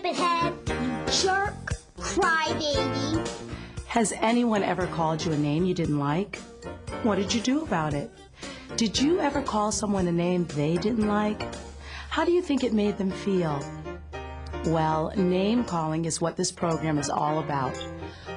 stupid head, you jerk, crybaby. Has anyone ever called you a name you didn't like? What did you do about it? Did you ever call someone a name they didn't like? How do you think it made them feel? Well, name calling is what this program is all about.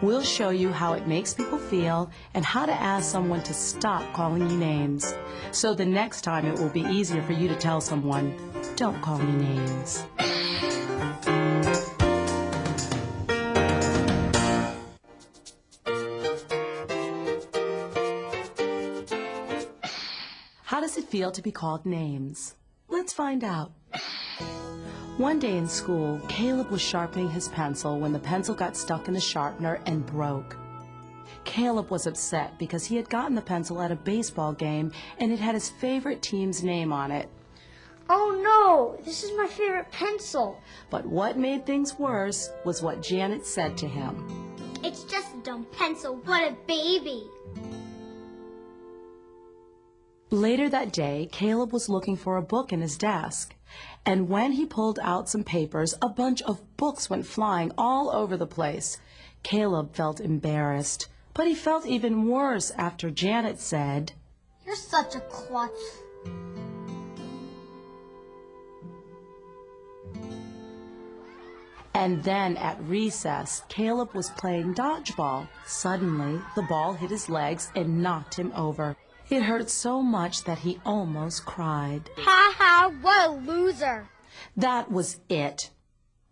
We'll show you how it makes people feel and how to ask someone to stop calling you names. So the next time it will be easier for you to tell someone, don't call me names. How does it feel to be called names? Let's find out. One day in school, Caleb was sharpening his pencil when the pencil got stuck in the sharpener and broke. Caleb was upset because he had gotten the pencil at a baseball game and it had his favorite team's name on it. Oh no, this is my favorite pencil. But what made things worse was what Janet said to him. It's just a dumb pencil, what a baby. Later that day, Caleb was looking for a book in his desk. And when he pulled out some papers, a bunch of books went flying all over the place. Caleb felt embarrassed, but he felt even worse after Janet said, "You're such a klutz." And then at recess, Caleb was playing dodgeball. Suddenly, the ball hit his legs and knocked him over. It hurt so much that he almost cried. Ha ha, what a loser. That was it.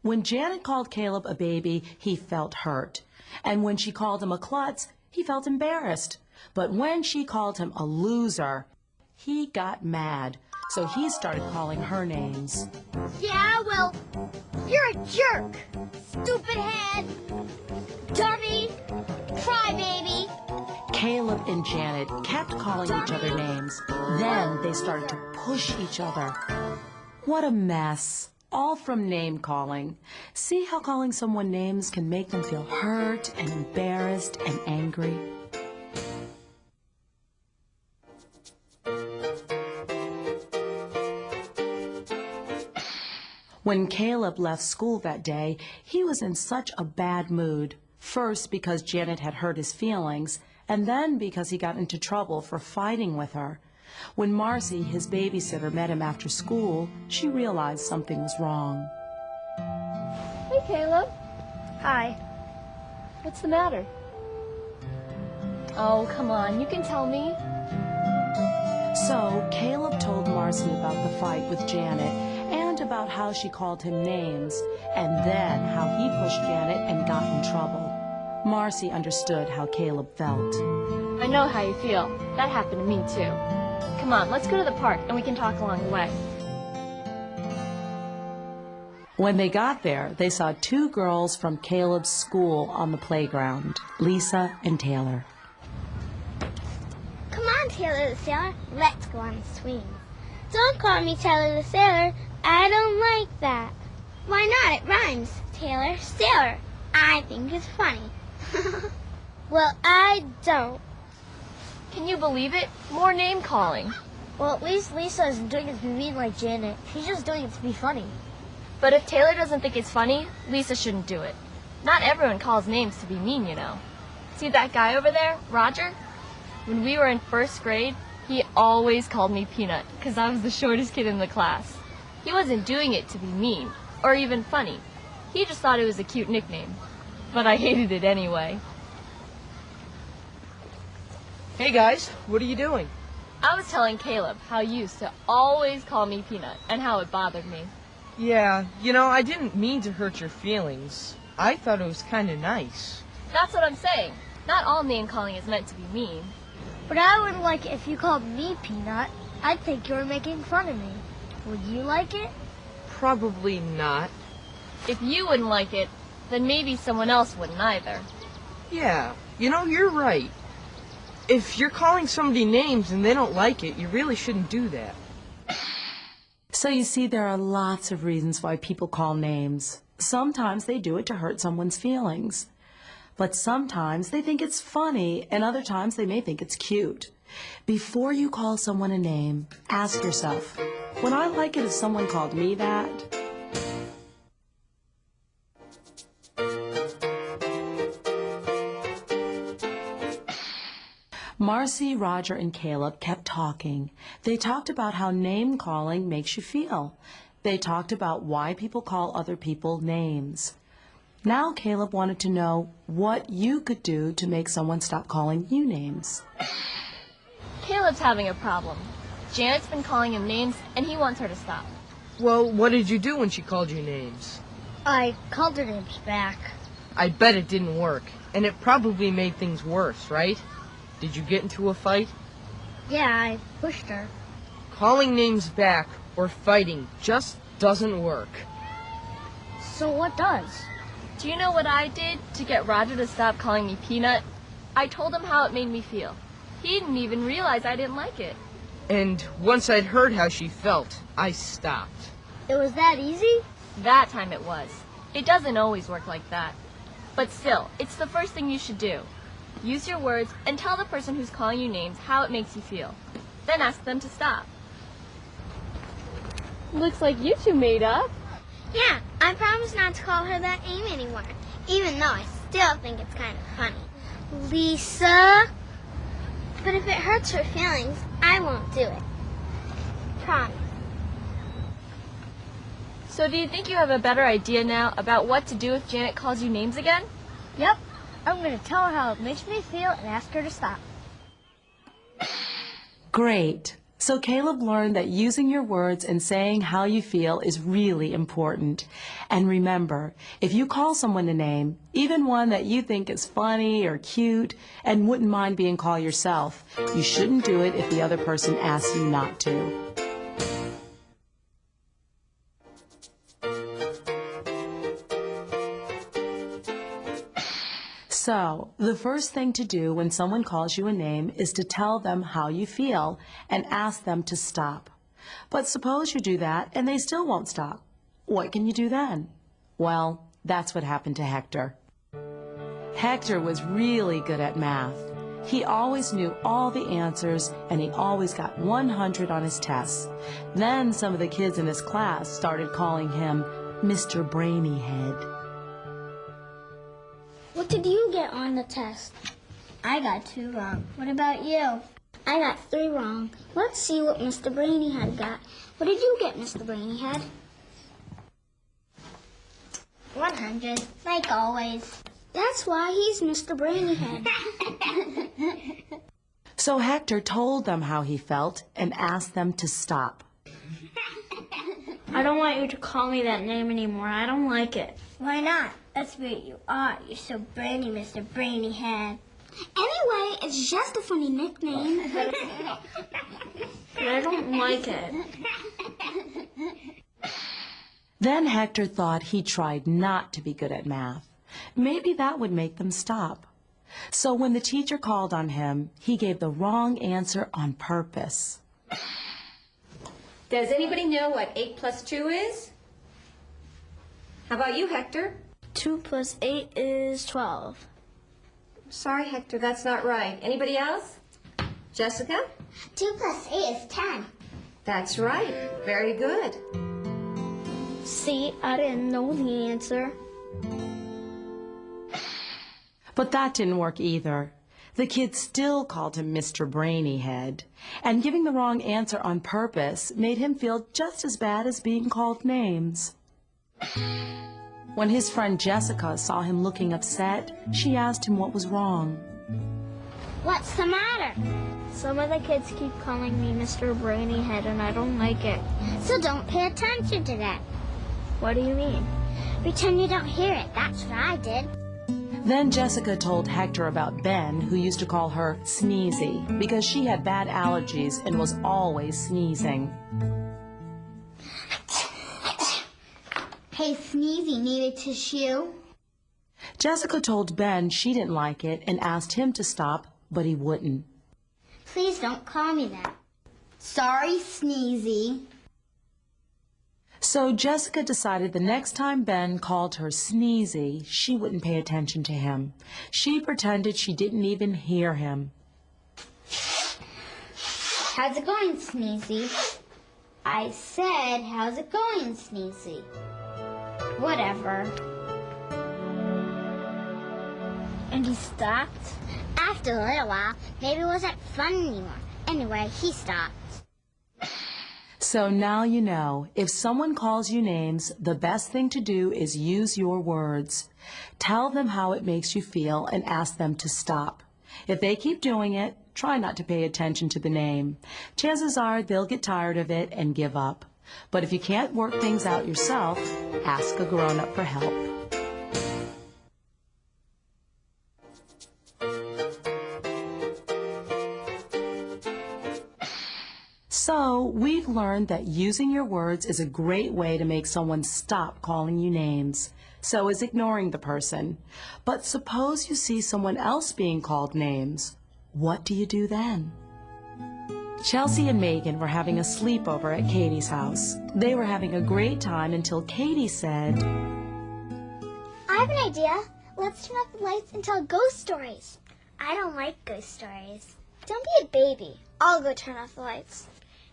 When Janet called Caleb a baby, he felt hurt. And when she called him a klutz, he felt embarrassed. But when she called him a loser, he got mad. So he started calling her names. Yeah, well, you're a jerk. Stupid head. Dummy. Crybaby. Caleb and Janet kept calling each other names. Then they started to push each other. What a mess. All from name calling. See how calling someone names can make them feel hurt and embarrassed and angry? When Caleb left school that day, he was in such a bad mood. First because Janet had hurt his feelings, and then because he got into trouble for fighting with her. When Marcy, his babysitter, met him after school, she realized something was wrong. Hey, Caleb. Hi. What's the matter? Oh, come on, you can tell me. So Caleb told Marcy about the fight with Janet and about how she called him names, and then how he pushed Janet and got in trouble. Marcy understood how Caleb felt. I know how you feel. That happened to me, too. Come on, let's go to the park, and we can talk along the way. When they got there, they saw two girls from Caleb's school on the playground, Lisa and Taylor. Come on, Taylor the Sailor. Let's go on the swing. Don't call me Taylor the Sailor. I don't like that. Why not? It rhymes. Taylor, Sailor. I think it's funny. Well, I don't. Can you believe it? More name calling. Well, at least Lisa isn't doing it to be mean like Janet. She's just doing it to be funny. But if Taylor doesn't think it's funny, Lisa shouldn't do it. Not everyone calls names to be mean, you know. See that guy over there, Roger? When we were in first grade, he always called me Peanut because I was the shortest kid in the class. He wasn't doing it to be mean or even funny. He just thought it was a cute nickname. But I hated it anyway. Hey guys, what are you doing? I was telling Caleb how he used to always call me Peanut and how it bothered me. Yeah, you know, I didn't mean to hurt your feelings. I thought it was kind of nice. That's what I'm saying. Not all name calling is meant to be mean. But I wouldn't like it if you called me Peanut. I'd think you were making fun of me. Would you like it? Probably not. If you wouldn't like it, then maybe someone else wouldn't either. Yeah, you know, you're right. If you're calling somebody names and they don't like it, you really shouldn't do that. So you see, there are lots of reasons why people call names. Sometimes they do it to hurt someone's feelings. But sometimes they think it's funny, and other times they may think it's cute. Before you call someone a name, ask yourself, would I like it if someone called me that? Marcy, Roger, and Caleb kept talking. They talked about how name calling makes you feel. They talked about why people call other people names. Now Caleb wanted to know what you could do to make someone stop calling you names. Caleb's having a problem. Janet's been calling him names, and he wants her to stop. Well, what did you do when she called you names? I called her names back. I bet it didn't work, and it probably made things worse, right? Did you get into a fight? Yeah, I pushed her. Calling names back or fighting just doesn't work. So what does? Do you know what I did to get Roger to stop calling me Peanut? I told him how it made me feel. He didn't even realize I didn't like it. And once I'd heard how she felt, I stopped. It was that easy? That time it was. It doesn't always work like that. But still, it's the first thing you should do. Use your words and tell the person who's calling you names how it makes you feel. Then ask them to stop. Looks like you two made up. Yeah, I promise not to call her that name anymore, even though I still think it's kind of funny. Lisa? But if it hurts her feelings, I won't do it. Promise. So do you think you have a better idea now about what to do if Janet calls you names again? Yep. I'm going to tell her how it makes me feel and ask her to stop. Great. So Caleb learned that using your words and saying how you feel is really important. And remember, if you call someone a name, even one that you think is funny or cute and wouldn't mind being called yourself, you shouldn't do it if the other person asks you not to. So, the first thing to do when someone calls you a name is to tell them how you feel and ask them to stop. But suppose you do that and they still won't stop. What can you do then? Well, that's what happened to Hector. Hector was really good at math. He always knew all the answers and he always got 100 on his tests. Then some of the kids in his class started calling him Mr. Brainy Head. What did you get on the test? I got 2 wrong. What about you? I got 3 wrong. Let's see what Mr. Brainyhead got. What did you get, Mr. Brainyhead? 100, like always. That's why he's Mr. Brainyhead. So Hector told them how he felt and asked them to stop. I don't want you to call me that name anymore. I don't like it. Why not? That's what you are. You're so brainy, Mr. Brainyhead. Anyway, it's just a funny nickname. But I don't like it. Then Hector thought he tried not to be good at math. Maybe that would make them stop. So when the teacher called on him, he gave the wrong answer on purpose. Does anybody know what 8 plus 2 is? How about you, Hector? 2 plus 8 is 12. Sorry, Hector, that's not right. Anybody else? Jessica? 2 plus 8 is 10. That's right. Very good. See, I didn't know the answer. But that didn't work either. The kids still called him Mr. Brainyhead, and giving the wrong answer on purpose made him feel just as bad as being called names. When his friend Jessica saw him looking upset, she asked him what was wrong. What's the matter? Some of the kids keep calling me Mr. Brainyhead, and I don't like it. So don't pay attention to that. What do you mean? Pretend you don't hear it. That's what I did. Then Jessica told Hector about Ben, who used to call her Sneezy, because she had bad allergies and was always sneezing. Hey, Sneezy, need a tissue? Jessica told Ben she didn't like it and asked him to stop, but he wouldn't. Please don't call me that. Sorry, Sneezy. So Jessica decided the next time Ben called her Sneezy, she wouldn't pay attention to him. She pretended she didn't even hear him. How's it going, Sneezy? I said, how's it going, Sneezy? Whatever. And he stopped? After a little while, maybe it wasn't fun anymore. Anyway, he stopped. So now you know, if someone calls you names, the best thing to do is use your words. Tell them how it makes you feel and ask them to stop. If they keep doing it, try not to pay attention to the name. Chances are they'll get tired of it and give up. But if you can't work things out yourself, ask a grown-up for help. So, we've learned that using your words is a great way to make someone stop calling you names. So is ignoring the person. But suppose you see someone else being called names. What do you do then? Chelsea and Megan were having a sleepover at Katie's house. They were having a great time until Katie said, I have an idea. Let's turn off the lights and tell ghost stories. I don't like ghost stories. Don't be a baby. I'll go turn off the lights.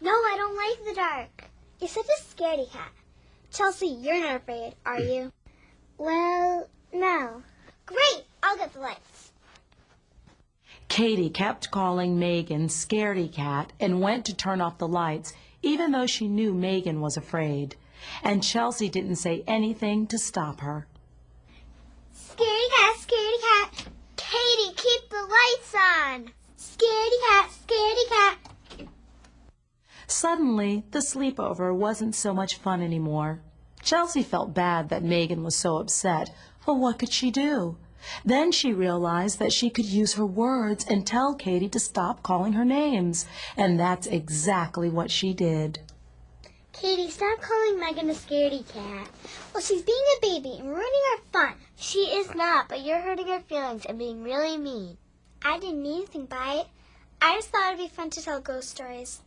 No, I don't like the dark. You're such a scaredy cat. Chelsea, you're not afraid, are you? Well, no. Great, I'll get the lights. Katie kept calling Megan scaredy cat and went to turn off the lights, even though she knew Megan was afraid. And Chelsea didn't say anything to stop her. Scaredy cat, scaredy cat. Katie, keep the lights on. Scaredy cat, scaredy cat. Suddenly, the sleepover wasn't so much fun anymore. Chelsea felt bad that Megan was so upset, but what could she do? Then she realized that she could use her words and tell Katie to stop calling her names, and that's exactly what she did. Katie, stop calling Megan a scaredy cat. Well, she's being a baby and ruining our fun. She is not, but you're hurting her feelings and being really mean. I didn't mean anything by it. I just thought it'd be fun to tell ghost stories.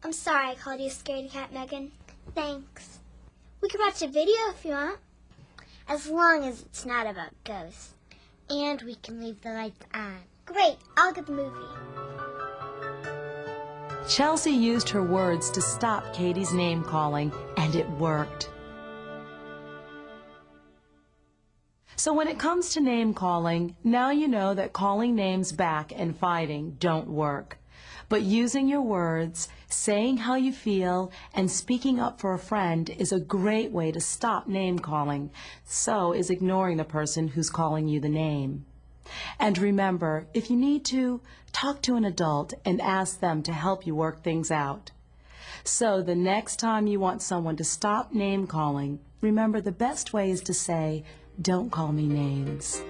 I'm sorry I called you a scaredy cat, Megan. Thanks. We could watch a video if you want. As long as it's not about ghosts. And we can leave the lights on. Great, I'll get the movie. Chelsea used her words to stop Katie's name calling, and it worked. So when it comes to name calling, now you know that calling names back and fighting don't work. But using your words, saying how you feel, and speaking up for a friend is a great way to stop name calling. So is ignoring the person who's calling you the name. And remember, if you need to, talk to an adult and ask them to help you work things out. So the next time you want someone to stop name calling, remember the best way is to say, "Don't call me names."